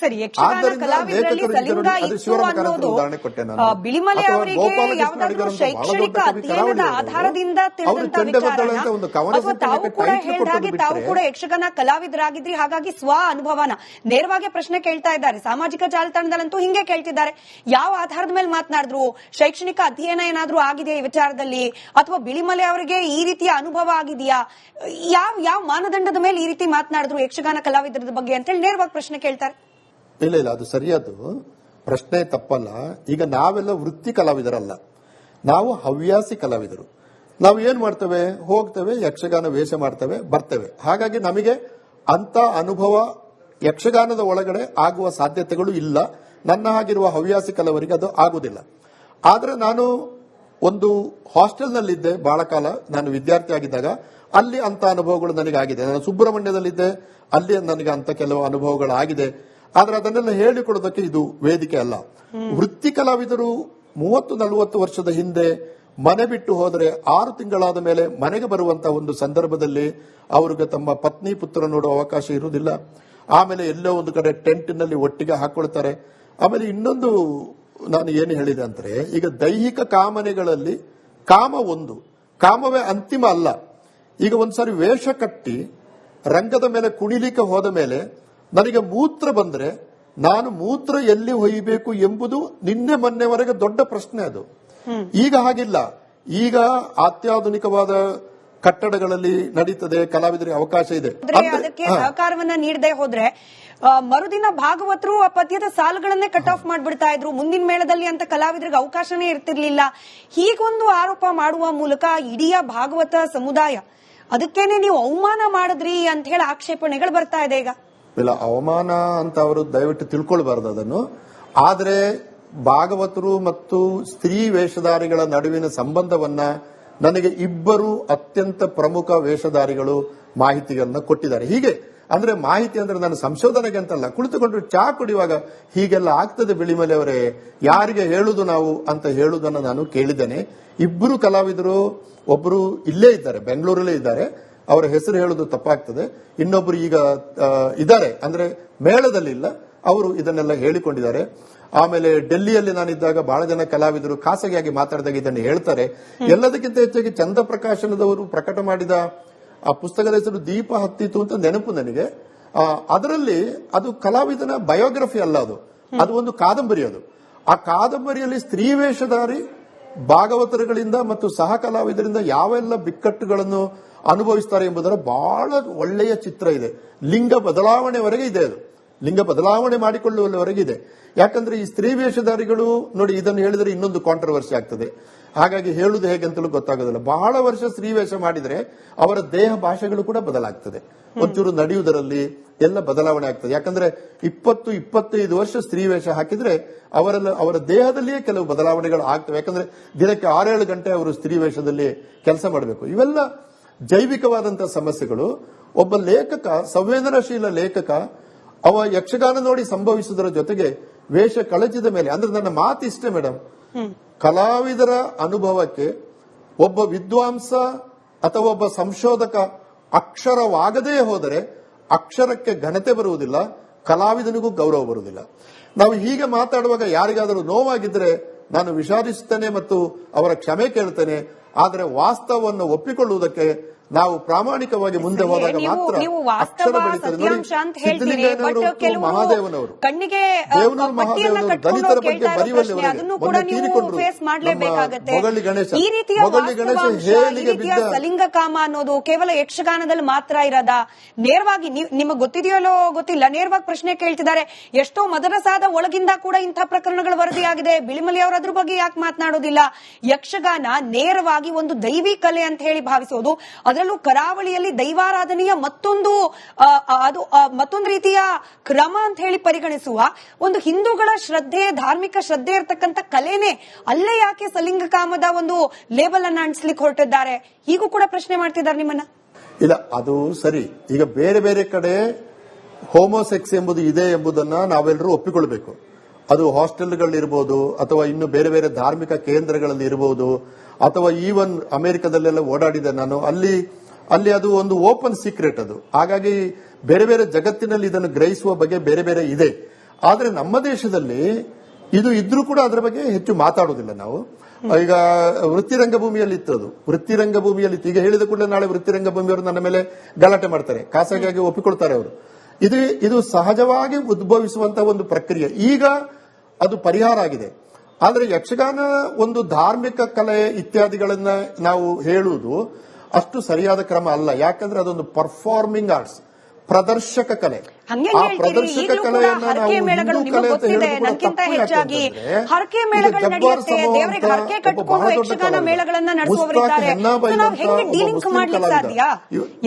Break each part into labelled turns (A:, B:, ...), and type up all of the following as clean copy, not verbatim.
A: ಸರಿ, ಯಕ್ಷಗಾನ ಕಲಾವಿದರಲ್ಲಿ ಸಲಿಂಗ ಇತ್ತು ಅನ್ನೋದು ಬಿಳಿಮಲೆ ಅವರಿಗೆ ಯಾವುದಾದ್ರೂ ಶೈಕ್ಷಣಿಕ ಅಧ್ಯಯನದ ಆಧಾರದಿಂದ ತಿಳಿದಂತ ವಿಚಾರನ ಅಥವಾ ತಾವು ಕೂಡ ಹೇಳಿದ ಹಾಗೆ ತಾವು ಕೂಡ ಯಕ್ಷಗಾನ ಕಲಾವಿದರಾಗಿದ್ರಿ, ಹಾಗಾಗಿ ಸ್ವ ಅನುಭವನ ನೇರವಾಗಿ ಪ್ರಶ್ನೆ ಕೇಳ್ತಾ ಇದ್ದಾರೆ. ಸಾಮಾಜಿಕ ಜಾಲತಾಣದಲ್ಲಂತೂ ಹಿಂಗೆ ಕೇಳ್ತಿದ್ದಾರೆ, ಯಾವ ಆಧಾರದ ಮೇಲೆ ಮಾತನಾಡಿದ್ರು, ಶೈಕ್ಷಣಿಕ ಅಧ್ಯಯನ ಏನಾದ್ರೂ ಆಗಿದೆಯಾ ಈ ವಿಚಾರದಲ್ಲಿ, ಅಥವಾ ಬಿಳಿಮಲೆ ಅವರಿಗೆ ಈ ರೀತಿಯ ಅನುಭವ ಆಗಿದೆಯಾ, ಯಾವ ಮಾನದಂಡದ ಮೇಲೆ ಈ ರೀತಿ ಮಾತನಾಡಿದ್ರು ಯಕ್ಷಗಾನ ಕಲಾವಿದರ ಬಗ್ಗೆ ಅಂತೇಳಿ ನೇರವಾಗಿ ಪ್ರಶ್ನೆ ಕೇಳ್ತಾರೆ.
B: ಇಲ್ಲ, ಅದು ಸರಿಯಾದ ಪ್ರಶ್ನೆ, ತಪ್ಪಲ್ಲ. ಈಗ ನಾವೆಲ್ಲ ವೃತ್ತಿ ಕಲಾವಿದರಲ್ಲ, ನಾವು ಹವ್ಯಾಸಿ ಕಲಾವಿದರು. ನಾವು ಏನ್ ಮಾಡ್ತೇವೆ, ಹೋಗ್ತೇವೆ, ಯಕ್ಷಗಾನ ವೇಷ ಮಾಡ್ತೇವೆ, ಬರ್ತೇವೆ. ಹಾಗಾಗಿ ನಮಗೆ ಅಂತ ಅನುಭವ ಯಕ್ಷಗಾನದ ಒಳಗಡೆ ಆಗುವ ಸಾಧ್ಯತೆಗಳು ಇಲ್ಲ. ನನ್ನ ಹಾಗಿರುವ ಹವ್ಯಾಸಿ ಕಲಾವಿದರಿಗೆ ಅದು ಆಗುದಿಲ್ಲ. ಆದ್ರೆ ನಾನು ಒಂದು ಹಾಸ್ಟೆಲ್ನಲ್ಲಿದ್ದೆ ಬಹಳ ಕಾಲ, ನಾನು ವಿದ್ಯಾರ್ಥಿ ಆಗಿದ್ದಾಗ. ಅಲ್ಲಿ ಅಂತ ಅನುಭವಗಳು ನನಗಾಗಿದೆ. ನಾನು ಸುಬ್ರಹ್ಮಣ್ಯದಲ್ಲಿದ್ದೆ, ಅಲ್ಲಿ ನನಗೆ ಅಂತ ಕೆಲವು ಅನುಭವಗಳಾಗಿದೆ. ಆದ್ರೆ ಅದನ್ನೆಲ್ಲ ಹೇಳಿಕೊಡೋದಕ್ಕೆ ಇದು ವೇದಿಕೆ ಅಲ್ಲ. ವೃತ್ತಿ ಕಲಾವಿದರು 30-40 ವರ್ಷದ ಹಿಂದೆ ಮನೆ ಬಿಟ್ಟು ಹೋದರೆ 6 ತಿಂಗಳಾದ ಮೇಲೆ ಮನೆಗೆ ಬರುವಂತಹ ಒಂದು ಸಂದರ್ಭದಲ್ಲಿ ಅವರಿಗೆ ತಮ್ಮ ಪತ್ನಿ ಪುತ್ರ ನೋಡುವ ಅವಕಾಶ ಇರುವುದಿಲ್ಲ. ಆಮೇಲೆ ಎಲ್ಲೋ ಒಂದು ಕಡೆ ಟೆಂಟ್ನಲ್ಲಿ ಒಟ್ಟಿಗೆ ಹಾಕೊಳ್ತಾರೆ. ಆಮೇಲೆ ಇನ್ನೊಂದು ನಾನು ಏನು ಹೇಳಿದೆ ಅಂದ್ರೆ, ಈಗ ದೈಹಿಕ ಕಾಮನೆಗಳಲ್ಲಿ ಕಾಮ ಒಂದು, ಕಾಮವೇ ಅಂತಿಮ ಅಲ್ಲ. ಈಗ ಒಂದ್ಸಾರಿ ವೇಷ ಕಟ್ಟಿ ರಂಗದ ಮೇಲೆ ಕುಣಿಲಿಕ್ಕೆ ಹೋದ ಮೇಲೆ ನನಗೆ ಮೂತ್ರ ಬಂದ್ರೆ ನಾನು ಮೂತ್ರ ಎಲ್ಲಿ ಹೊಯ್ಯಬೇಕು ಎಂಬುದು ನಿನ್ನೆ ಮೊನ್ನೆವರೆಗೆ ದೊಡ್ಡ ಪ್ರಶ್ನೆ. ಅದು ಈಗ ಹಾಗಿಲ್ಲ. ಈಗ ಅತ್ಯಾಧುನಿಕವಾದ ಕಟ್ಟಡಗಳಲ್ಲಿ ನಡೀತದೆ, ಕಲಾವಿದರಿಗೆ ಅವಕಾಶ ಇದೆ.
A: ಅದಕ್ಕೆ ಸಹಕಾರವನ್ನ ನೀಡದೆ ಹೋದ್ರೆ ಮರುದಿನ ಭಾಗವತರು ಆ ಪದ್ಯದ ಸಾಲುಗಳನ್ನೇ ಕಟ್ ಆಫ್ ಮಾಡ್ಬಿಡ್ತಾ ಇದ್ರು. ಮುಂದಿನ ಮೇಳದಲ್ಲಿ ಅಂತ ಕಲಾವಿದರಿಗೆ ಅವಕಾಶನೇ ಇರ್ತಿರ್ಲಿಲ್ಲ. ಹೀಗೊಂದು ಆರೋಪ ಮಾಡುವ ಮೂಲಕ ಇಡೀ ಭಾಗವತ ಸಮುದಾಯ ಅದಕ್ಕೇನೆ ನೀವು ಅವಮಾನ ಮಾಡಿದ್ರಿ ಅಂತ ಹೇಳಿ ಆಕ್ಷೇಪಣೆಗಳು ಬರ್ತಾ ಇದೆ. ಈಗ
B: ಇಲ್ಲ, ಅವಮಾನ ಅಂತ ಅವರು ದಯವಿಟ್ಟು ತಿಳ್ಕೊಳ್ಬಾರ್ದು ಅದನ್ನು. ಆದ್ರೆ ಭಾಗವತರು ಮತ್ತು ಸ್ತ್ರೀ ವೇಷಧಾರಿಗಳ ನಡುವಿನ ಸಂಬಂಧವನ್ನ ನನಗೆ ಇಬ್ಬರು ಅತ್ಯಂತ ಪ್ರಮುಖ ವೇಷಧಾರಿಗಳು ಮಾಹಿತಿಗಳನ್ನ ಕೊಟ್ಟಿದ್ದಾರೆ. ಹೀಗೆ ಅಂದ್ರೆ ಮಾಹಿತಿ ಅಂದ್ರೆ ನಾನು ಸಂಶೋಧನೆಗೆ ಅಂತಲ್ಲ, ಕುಳಿತುಕೊಂಡು ಚಾ ಕುಡಿಯುವಾಗ ಹೀಗೆಲ್ಲ ಆಗ್ತದೆ ಬಿಳಿಮಲೆ ಅವರೇ, ಯಾರಿಗೆ ಹೇಳುದು ನಾವು ಅಂತ ಹೇಳುವುದನ್ನು ನಾನು ಕೇಳಿದ್ದೇನೆ. ಇಬ್ಬರು ಕಲಾವಿದರು, ಒಬ್ಬರು ಇಲ್ಲೇ ಇದ್ದಾರೆ, ಬೆಂಗಳೂರಲ್ಲೇ ಇದ್ದಾರೆ, ಅವರ ಹೆಸರು ಹೇಳುದು ತಪ್ಪಾಗ್ತದೆ. ಇನ್ನೊಬ್ರು ಈಗ ಇದ್ದಾರೆ, ಅಂದ್ರೆ ಮೇಳದಲ್ಲಿ ಇಲ್ಲ, ಅವರು ಇದನ್ನೆಲ್ಲ ಹೇಳಿಕೊಂಡಿದ್ದಾರೆ. ಆಮೇಲೆ ಡೆಲ್ಲಿಯಲ್ಲಿ ನಾನಿದ್ದಾಗ ಬಹಳ ಜನ ಕಲಾವಿದರು ಖಾಸಗಿಯಾಗಿ ಮಾತಾಡಿದಾಗ ಇದನ್ನು ಹೇಳ್ತಾರೆ. ಎಲ್ಲದಕ್ಕಿಂತ ಹೆಚ್ಚಾಗಿ ಚಂದ ಪ್ರಕಾಶನದವರು ಪ್ರಕಟ ಮಾಡಿದ ಆ ಪುಸ್ತಕದ ಹೆಸರು ದೀಪ ಹತ್ತಿತು ಅಂತ ನೆನಪು ನನಗೆ. ಅದರಲ್ಲಿ ಅದು ಕಲಾವಿದನ ಬಯೋಗ್ರಫಿ ಅಲ್ಲ, ಅದು ಒಂದು ಕಾದಂಬರಿ. ಅದು ಆ ಕಾದಂಬರಿಯಲ್ಲಿ ಸ್ತ್ರೀ ವೇಷಧಾರಿ ಭಾಗವತರುಗಳಿಂದ ಮತ್ತು ಸಹ ಕಲಾವಿದರಿಂದ ಯಾವೆಲ್ಲ ಬಿಕ್ಕಟ್ಟುಗಳನ್ನು ಅನುಭವಿಸ್ತಾರೆ ಎಂಬುದರ ಬಹಳ ಒಳ್ಳೆಯ ಚಿತ್ರ ಇದೆ. ಲಿಂಗ ಬದಲಾವಣೆವರೆಗೆ ಇದೆ, ಅದು ಲಿಂಗ ಬದಲಾವಣೆ ಮಾಡಿಕೊಳ್ಳುವವರೆಗೆ ಇದೆ. ಯಾಕಂದ್ರೆ ಈ ಸ್ತ್ರೀ ವೇಷಧಾರಿಗಳು ನೋಡಿ, ಇದನ್ನು ಹೇಳಿದ್ರೆ ಇನ್ನೊಂದು ಕಾಂಟ್ರವರ್ಸಿ ಆಗ್ತದೆ, ಹಾಗಾಗಿ ಹೇಳುದು ಹೇಗಂತಲೂ ಗೊತ್ತಾಗೋದಿಲ್ಲ. ಬಹಳ ವರ್ಷ ಸ್ತ್ರೀ ವೇಷ ಮಾಡಿದ್ರೆ ಅವರ ದೇಹ ಭಾಷೆಗಳು ಕೂಡ ಬದಲಾಗ್ತದೆ, ಒಂಚೂರು ನಡೆಯುವುದರಲ್ಲಿ ಎಲ್ಲ ಬದಲಾವಣೆ ಆಗ್ತದೆ. ಯಾಕಂದ್ರೆ 20-25 ವರ್ಷ ಸ್ತ್ರೀ ವೇಷ ಹಾಕಿದ್ರೆ ಅವರ ದೇಹದಲ್ಲಿಯೇ ಕೆಲವು ಬದಲಾವಣೆಗಳು ಆಗ್ತವೆ. ಯಾಕಂದ್ರೆ ದಿನಕ್ಕೆ 6-7 ಗಂಟೆ ಅವರು ಸ್ತ್ರೀ ವೇಷದಲ್ಲಿ ಕೆಲಸ ಮಾಡಬೇಕು. ಇವೆಲ್ಲ ಜೈವಿಕವಾದಂತಹ ಸಮಸ್ಯೆಗಳು. ಒಬ್ಬ ಲೇಖಕ, ಸಂವೇದನಾಶೀಲ ಲೇಖಕ, ಅವ ಯಕ್ಷಗಾನ ನೋಡಿ ಸಂಭವಿಸುವುದರ ಜೊತೆಗೆ ವೇಷ ಕಳಚಿದ ಮೇಲೆ, ಅಂದ್ರೆ ನನ್ನ ಮಾತು ಇಷ್ಟೇ ಮೇಡಮ್, ಕಲಾವಿದರ ಅನುಭವಕ್ಕೆ ಒಬ್ಬ ವಿದ್ವಾಂಸ ಅಥವಾ ಒಬ್ಬ ಸಂಶೋಧಕ ಅಕ್ಷರವಾಗದೇ ಹೋದರೆ ಅಕ್ಷರಕ್ಕೆ ಘನತೆ ಬರುವುದಿಲ್ಲ, ಕಲಾವಿದನಿಗೂ ಗೌರವ ಬರುವುದಿಲ್ಲ. ನಾವು ಹೀಗೆ ಮಾತಾಡುವಾಗ ಯಾರಿಗಾದರೂ ನೋವಾಗಿದ್ರೆ ನಾನು ವಿಷಾದಿಸುತ್ತೇನೆ ಮತ್ತು ಅವರ ಕ್ಷಮೆ ಕೇಳ್ತೇನೆ. ಆದರೆ ವಾಸ್ತವವನ್ನು ಒಪ್ಪಿಕೊಳ್ಳುವುದಕ್ಕೆ ನಾವು ಪ್ರಾಮಾಣಿಕವಾಗಿ ಮುಂದೆ ಹೋದಾಗ ಮಾತ್ರ ಅಕ್ಷರ ಬೆಳೀತದೆ. ನೋಡಿ, ಸಿದ್ದಲಿಂಗಯ್ಯನವರು ಮತ್ತು ಮಹಾದೇವನವರು, ದೇವನೂರು ಮಹಾದೇವನವರು ದಲಿತರ ಬಗ್ಗೆ ಬರೆಯುವಲ್ಲಿವರೆಗೆ ಮೊನ್ನೆ ತೀರಿಕೊಂಡ್ರು. ಮೊಗಳಿ ಗಣೇಶ ಹೇಲಿಗೆ ಬಿದ್ದ
A: ಸಲಿಂಗಕಾಮ ಅನ್ನೋದು ಕೇವಲ ಯಕ್ಷಗಾನದಲ್ಲಿ ಮಾತ್ರ ಇರೋದ? ನೇರವಾಗಿ ನಿಮಗೆ ಗೊತ್ತಿದೆಯೋ ಗೊತ್ತಿಲ್ಲ, ನೇರವಾಗಿ ಪ್ರಶ್ನೆ ಕೇಳ್ತಿದ್ದಾರೆ. ಎಷ್ಟೋ ಮದರಸಾದ ಒಳಗಿಂದ ಕೂಡ ಇಂಥ ಪ್ರಕರಣಗಳು ವರದಿಯಾಗಿದೆ. ಬಿಳಿಮಲೆ ಅವರು ಅದ್ರ ಬಗ್ಗೆ ಯಾಕೆ ಮಾತನಾಡೋದಿಲ್ಲ? ಯಕ್ಷಗಾನ ನೇರವಾಗಿ ಒಂದು ದೈವಿ ಕಲೆ ಅಂತ ಹೇಳಿ ಭಾವಿಸೋದು, ಅದರಲ್ಲೂ ಕರಾವಳಿಯಲ್ಲಿ ದೈವಾರಾಧನೆಯ ಮತ್ತೊಂದು ರೀತಿಯ ಕ್ರಮ ಅಂತ ಹೇಳಿ ಪರಿಗಣಿಸುವ ಒಂದು ಹಿಂದೂಗಳ ಶ್ರದ್ಧೆ, ಧಾರ್ಮಿಕ ಶ್ರದ್ಧೆ ಇರತಕ್ಕಂಥ ಕಲೆನೇ ಅಲ್ಲೇ ಯಾಕೆ ಸಲಿಂಗಕಾಮದ ಒಂದು ಲೇಬಲ್ ಅನ್ನ ಅಂಟಿಸ್ಲಿಕ್ಕೆ ಹೊರಟಿದ್ದಾರೆ? ಹೀಗೂ ಕೂಡ ಪ್ರಶ್ನೆ ಮಾಡ್ತಿದ್ದಾರೆ ನಿಮ್ಮನ್ನ.
B: ಇಲ್ಲ, ಅದು ಸರಿ. ಈಗ ಬೇರೆ ಬೇರೆ ಕಡೆ ಹೋಮೋಸೆಕ್ಸ್ ಎಂಬುದು ಇದೆ ಎಂಬುದನ್ನ ನಾವೆಲ್ಲರೂ ಒಪ್ಪಿಕೊಳ್ಬೇಕು. ಅದು ಹಾಸ್ಟೆಲ್ಗಳಿರ್ಬೋದು, ಅಥವಾ ಇನ್ನು ಬೇರೆ ಬೇರೆ ಧಾರ್ಮಿಕ ಕೇಂದ್ರಗಳಲ್ಲಿ ಇರಬಹುದು, ಅಥವಾ ಈವನ್ ಅಮೆರಿಕದಲ್ಲೆಲ್ಲ ಓಡಾಡಿದೆ ನಾನು, ಅಲ್ಲಿ ಅದು ಒಂದು ಓಪನ್ ಸೀಕ್ರೆಟ್ ಅದು. ಹಾಗಾಗಿ ಬೇರೆ ಬೇರೆ ಜಗತ್ತಿನಲ್ಲಿ ಇದನ್ನು ಗ್ರಹಿಸುವ ಬಗ್ಗೆ ಬೇರೆ ಬೇರೆ ಇದೆ. ಆದ್ರೆ ನಮ್ಮ ದೇಶದಲ್ಲಿ ಇದು ಇದ್ರೂ ಕೂಡ ಅದರ ಬಗ್ಗೆ ಹೆಚ್ಚು ಮಾತಾಡುವುದಿಲ್ಲ ನಾವು. ಈಗ ವೃತ್ತಿರಂಗ ಭೂಮಿಯಲ್ಲಿ ಇತ್ತು, ಅದು ವೃತ್ತಿರಂಗ ಭೂಮಿಯಲ್ಲಿ ಈಗ ಹೇಳಿದ ಕೂಡಲೇ ನಾಳೆ ವೃತ್ತಿರಂಗ ಭೂಮಿಯವರು ನನ್ನ ಮೇಲೆ ಗಲಾಟೆ ಮಾಡ್ತಾರೆ, ಖಾಸಗಿಯಾಗಿ ಒಪ್ಪಿಕೊಳ್ತಾರೆ ಅವರು. ಇದು ಸಹಜವಾಗಿ ಉದ್ಭವಿಸುವಂತಹ ಒಂದು ಪ್ರಕ್ರಿಯೆ. ಈಗ ಅದು ಪರಿಹಾರ ಆಗಿದೆ. ಆದ್ರೆ ಯಕ್ಷಗಾನ ಒಂದು ಧಾರ್ಮಿಕ ಕಲೆ ಇತ್ಯಾದಿಗಳನ್ನ ನಾವು ಹೇಳುವುದು ಅಷ್ಟು ಸರಿಯಾದ ಕ್ರಮ ಅಲ್ಲ. ಯಾಕಂದ್ರೆ ಅದೊಂದು ಪರ್ಫಾರ್ಮಿಂಗ್ ಆರ್ಟ್ಸ್, ಪ್ರದರ್ಶಕ ಕಲೆ. ಆ ಪ್ರದರ್ಶಕ ಕಲೆಯನ್ನ ನಾವು ಹಿಂದೂ ಕಲೆ ಅಂತ
A: ನನಗಿಂತ ಹೆಚ್ಚಾಗಿ ಹರಕೆ ಮೇಳಗಳು ನಡೆಯುತ್ತೆ, ದೇವರಿಗೆ ಹರಕೆ ಕಟ್ಟಿಕೊಂಡು ಯಕ್ಷಗಾನ ಮೇಳಗಳನ್ನ ನಡೆಸುವವರಿದ್ದಾರೆ. ನಾವು ಹೆಂಗೆ ಡೀಲಿಂಗ್ ಮಾಡ್ಲಿಕ್ಕೆ ಸಾಧ್ಯ?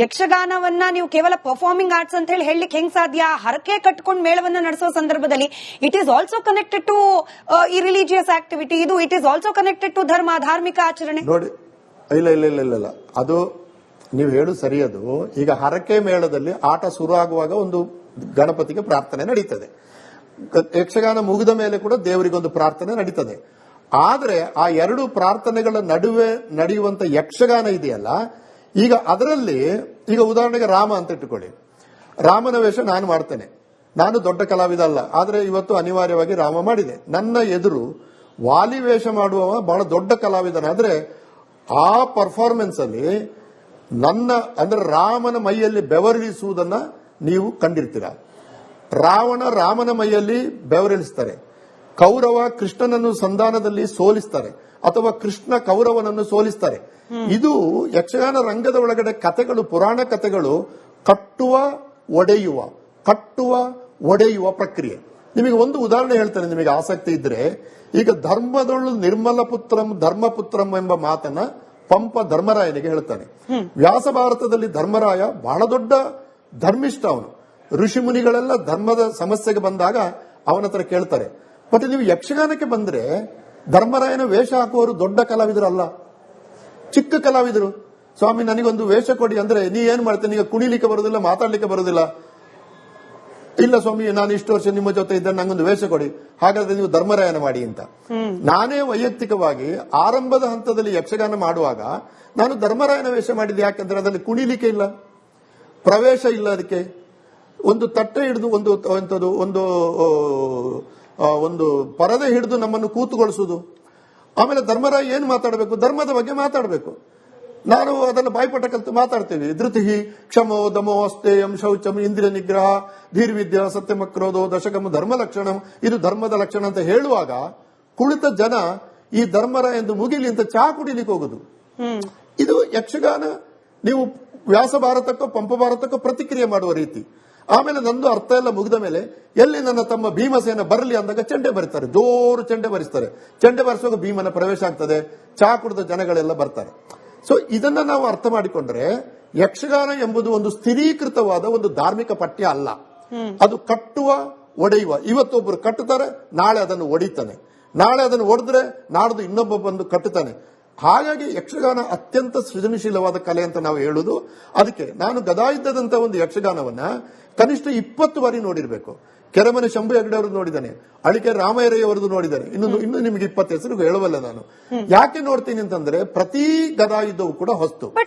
A: ಯಕ್ಷಗಾನವನ್ನ ನೀವು ಕೇವಲ ಪರ್ಫಾರ್ಮಿಂಗ್ ಆರ್ಟ್ಸ್ ಅಂತ ಹೇಳಿ ಹೇಳಲಿಕ್ಕೆ ಹೆಂಗ್ ಸಾಧ್ಯ? ಹರಕೆ ಕಟ್ಕೊಂಡು ಮೇಳವನ್ನ ನಡೆಸುವ ಸಂದರ್ಭದಲ್ಲಿ it is also connected to ಈ ರಿಲಿಜಿಯಸ್ ಆಕ್ಟಿವಿಟಿ, ಇದು it is also connected to ಧರ್ಮ, ಧಾರ್ಮಿಕ ಆಚರಣೆ.
B: ನೋಡಿ, ಇಲ್ಲ ಅದು ನೀವು ಹೇಳು ಸರಿಯದು. ಈಗ ಹರಕೆ ಮೇಳದಲ್ಲಿ ಆಟ ಶುರು ಆಗುವಾಗ ಒಂದು ಗಣಪತಿಗೆ ಪ್ರಾರ್ಥನೆ ನಡೀತದೆ, ಯಕ್ಷಗಾನ ಮುಗಿದ ಮೇಲೆ ಕೂಡ ದೇವರಿಗೊಂದು ಪ್ರಾರ್ಥನೆ ನಡೀತದೆ. ಆದ್ರೆ ಆ ಎರಡು ಪ್ರಾರ್ಥನೆಗಳ ನಡುವೆ ನಡೆಯುವಂತ ಯಕ್ಷಗಾನ ಇದೆಯಲ್ಲ, ಈಗ ಅದರಲ್ಲಿ ಈಗ ಉದಾಹರಣೆಗೆ ರಾಮ ಅಂತ ಇಟ್ಟುಕೊಳ್ಳಿ. ರಾಮನ ವೇಷ ನಾನು ಮಾಡ್ತೇನೆ, ನಾನು ದೊಡ್ಡ ಕಲಾವಿದ ಅಲ್ಲ, ಆದ್ರೆ ಇವತ್ತು ಅನಿವಾರ್ಯವಾಗಿ ರಾಮ ಮಾಡಿದೆ. ನನ್ನ ಎದುರು ವಾಲಿ ವೇಷ ಮಾಡುವವ ಬಹಳ ದೊಡ್ಡ ಕಲಾವಿದನಾದ್ರೆ ಆ ಪರ್ಫಾರ್ಮೆನ್ಸ್ ಅಲ್ಲಿ ಅಂದ್ರೆ ರಾಮನ ಮೈಯಲ್ಲಿ ಬೆವರಿಳಿಸುವುದನ್ನ ನೀವು ಕಂಡಿರ್ತೀರ. ರಾಮನ ಮೈಯಲ್ಲಿ ಬೆವರಿಳಿಸ್ತಾರೆ, ಕೌರವ ಕೃಷ್ಣನನ್ನು ಸಂಧಾನದಲ್ಲಿ ಸೋಲಿಸ್ತಾರೆ, ಅಥವಾ ಕೃಷ್ಣ ಕೌರವನನ್ನು ಸೋಲಿಸ್ತಾರೆ. ಇದು ಯಕ್ಷಗಾನ ರಂಗದ ಒಳಗಡೆ ಕಥೆಗಳು, ಪುರಾಣ ಕಥೆಗಳು ಕಟ್ಟುವ ಒಡೆಯುವ ಪ್ರಕ್ರಿಯೆ. ನಿಮಗೆ ಒಂದು ಉದಾಹರಣೆ ಹೇಳ್ತೇನೆ, ನಿಮಗೆ ಆಸಕ್ತಿ ಇದ್ರೆ. ಈಗ ಧರ್ಮದೊಳು ನಿರ್ಮಲ ಪುತ್ರಂ ಧರ್ಮಪುತ್ರಂ ಎಂಬ ಮಾತನ್ನ ಪಂಪ ಧರ್ಮರಾಯನಿಗೆ ಹೇಳ್ತಾನೆ. ವ್ಯಾಸ ಭಾರತದಲ್ಲಿ ಧರ್ಮರಾಯ ಬಹಳ ದೊಡ್ಡ ಧರ್ಮಿಷ್ಠ. ಅವನು ಋಷಿ ಮುನಿಗಳೆಲ್ಲ ಧರ್ಮದ ಸಮಸ್ಯೆಗೆ ಬಂದಾಗ ಅವನ ಹತ್ರ ಕೇಳ್ತಾರೆ. ಮತ್ತೆ ನೀವು ಯಕ್ಷಗಾನಕ್ಕೆ ಬಂದ್ರೆ ಧರ್ಮರಾಯನ ವೇಷ ಹಾಕುವವರು ದೊಡ್ಡ ಕಲಾವಿದರಲ್ಲ, ಚಿಕ್ಕ ಕಲಾವಿದರು. ಸ್ವಾಮಿ ನನಗೊಂದು ವೇಷ ಕೊಡಿ ಅಂದ್ರೆ ನೀ ಏನ್ ಮಾಡ್ತೇನೆ, ಈಗ ಕುಣಿಲಿಕ್ಕೆ ಬರೋದಿಲ್ಲ, ಮಾತಾಡ್ಲಿಕ್ಕೆ ಬರೋದಿಲ್ಲ. ಇಲ್ಲ ಸ್ವಾಮಿ, ನಾನು ಇಷ್ಟು ವರ್ಷ ನಿಮ್ಮ ಜೊತೆ ಇದ್ದರೆ ನಂಗೊಂದು ವೇಷ ಕೊಡಿ, ಹಾಗಾದ್ರೆ ನೀವು ಧರ್ಮರಾಯನ ಮಾಡಿ ಅಂತ. ನಾನೇ ವೈಯಕ್ತಿಕವಾಗಿ ಆರಂಭದ ಹಂತದಲ್ಲಿ ಯಕ್ಷಗಾನ ಮಾಡುವಾಗ ನಾನು ಧರ್ಮರಾಯನ ವೇಷ ಮಾಡಿದ್ದೆ. ಯಾಕಂದ್ರೆ ಅದರಲ್ಲಿ ಕುಣಿಲಿಕ್ಕೆ ಇಲ್ಲ, ಪ್ರವೇಶ ಇಲ್ಲ, ಅದಕ್ಕೆ ಒಂದು ತಟ್ಟೆ ಹಿಡಿದು ಒಂದು ಪರದೆ ಹಿಡಿದು ನಮ್ಮನ್ನು ಕೂತುಗೊಳಿಸುವುದು. ಆಮೇಲೆ ಧರ್ಮರಾಯ ಏನ್ ಮಾತಾಡಬೇಕು, ಧರ್ಮದ ಬಗ್ಗೆ ಮಾತಾಡಬೇಕು. ನಾನು ಅದನ್ನು ಬಾಯ್ಪಟ ಕಲಿತು ಮಾತಾಡ್ತೇವೆ. ಧೃತಿ ಕ್ಷಮೋ ದಮೋ ಅಸ್ತೇಯಂ ಶೌಚಂ ಇಂದ್ರಿಯ ನಿಗ್ರಹ ಧೀರ್ವಿದ್ಯ ಸತ್ಯಮಕ್ರೋಧೋ ದಶಕಂ ಧರ್ಮ ಲಕ್ಷಣಂ, ಇದು ಧರ್ಮದ ಲಕ್ಷಣ ಅಂತ ಹೇಳುವಾಗ ಕುಳಿತ ಜನ ಈ ಧರ್ಮರಾಯ ಎಂದು ಮುಗಿಲಿ ಅಂತ ಚಹಾ ಕುಡಿಲಿಕ್ಕೆ ಹೋಗುದು. ಇದು ಯಕ್ಷಗಾನ. ನೀವು ವ್ಯಾಸ ಭಾರತಕ್ಕೋ ಪಂಪ ಭಾರತಕ್ಕೋ ಪ್ರತಿಕ್ರಿಯೆ ಮಾಡುವ ರೀತಿ. ಆಮೇಲೆ ನಂದು ಅರ್ಥ ಎಲ್ಲ ಮುಗಿದ ಮೇಲೆ ಎಲ್ಲಿ ನನ್ನ ತಮ್ಮ ಭೀಮಸೇನ ಬರಲಿ ಅಂದಾಗ ಚೆಂಡೆ ಬರೀತಾರೆ, ಜೋರು ಚೆಂಡೆ ಬರಿಸ್ತಾರೆ. ಚೆಂಡೆ ಬರೆಸುವಾಗ ಭೀಮನ ಪ್ರವೇಶ ಆಗ್ತದೆ, ಚಹಾ ಕುಡಿದ ಜನಗಳೆಲ್ಲ ಬರ್ತಾರೆ. ಸೊ ಇದನ್ನ ನಾವು ಅರ್ಥ ಮಾಡಿಕೊಂಡ್ರೆ ಯಕ್ಷಗಾನ ಎಂಬುದು ಒಂದು ಸ್ಥಿರೀಕೃತವಾದ ಒಂದು ಧಾರ್ಮಿಕ ಪಠ್ಯ ಅಲ್ಲ. ಅದು ಕಟ್ಟುವ ಒಡೆಯುವ. ಇವತ್ತೊಬ್ಬರು ಕಟ್ಟುತ್ತಾರೆ, ನಾಳೆ ಅದನ್ನು ಒಡಿತಾನೆ, ನಾಳೆ ಅದನ್ನು ಒಡೆದ್ರೆ ನಾಡ್ದು ಇನ್ನೊಬ್ಬ ಬಂದು ಕಟ್ಟುತ್ತಾನೆ. ಹಾಗಾಗಿ ಯಕ್ಷಗಾನ ಅತ್ಯಂತ ಸೃಜನಶೀಲವಾದ ಕಲೆ ಅಂತ ನಾವು ಹೇಳುದು. ಅದಕ್ಕೆ ನಾನು ಗದಾಯುದ್ಧದಂತ ಒಂದು ಯಕ್ಷಗಾನವನ್ನ ಕನಿಷ್ಠ 20 ಬಾರಿ ನೋಡಿರ್ಬೇಕು. ಕೆರೆಮನೆ ಶಂಭು ಹೆಗ್ಡೆ ಅವರದ್ದು ನೋಡಿದ್ದಾನೆ, ಅಳಿಕೆ ರಾಮಯ್ಯರಯ್ಯ ಅವರದ್ದು ನೋಡಿದ್ದಾನೆ. ಇನ್ನು ನಿಮಗೆ 20 ಹೆಸರು ಹೇಳುವಲ್ಲ ನಾನು. ಯಾಕೆ ನೋಡ್ತೀನಿ ಅಂತಂದ್ರೆ ಪ್ರತಿ ಗದಾಯುದ್ಧವೂ ಕೂಡ ಹೊಸ್ತು.